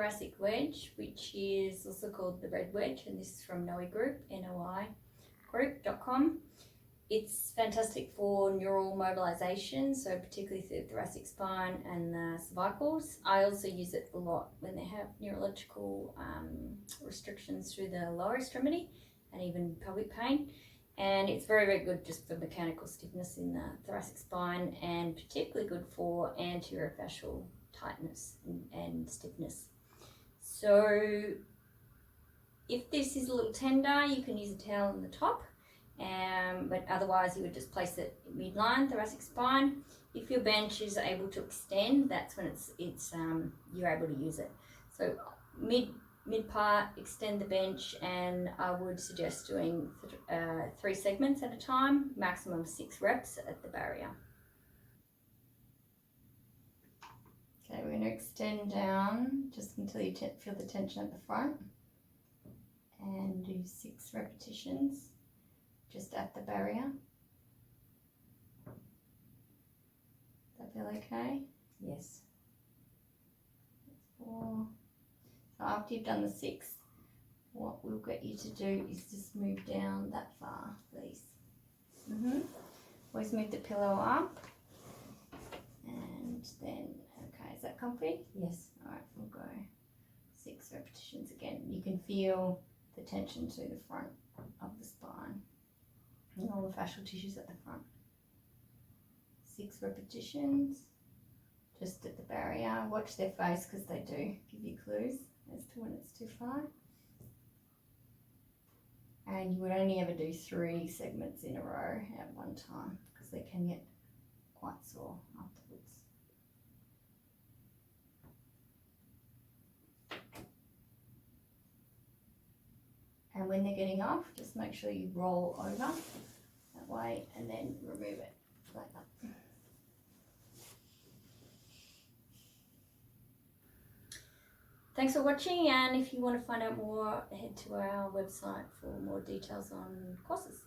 thoracic wedge, which is also called the red wedge, and this is from Noi Group, noigroup.com. It's fantastic for neural mobilisation, so particularly through the thoracic spine and the cervicals. I also use it a lot when they have neurological restrictions through the lower extremity and even pelvic pain. And it's very, very good just for mechanical stiffness in the thoracic spine, and particularly good for anterior fascial tightness and stiffness. So if this is a little tender, you can use a towel on the top. But otherwise you would just place it midline, thoracic spine. If your bench is able to extend, that's when you're able to use it. So mid part, extend the bench, and I would suggest doing 3 segments at a time, maximum 6 reps at the barrier. Okay, we're going to extend down just until you feel the tension at the front, and do 6 repetitions. Just at the barrier. Does that feel okay? Yes. 4. So after you've done the 6, what we'll get you to do is just move down that far, please. Always move the pillow up. And then, okay, is that comfy? Yes. Alright, we'll go 6 repetitions again. You can feel the tension to the front of the spine. And all the fascial tissues at the front. 6 repetitions, just at the barrier. Watch their face because they do give you clues as to when it's too far. And you would only ever do 3 segments in a row at one time because they can get quite sore afterwards. And when they're getting off, just make sure you roll over that way and then remove it like that. Thanks for watching, and if you want to find out more, head to our website for more details on courses.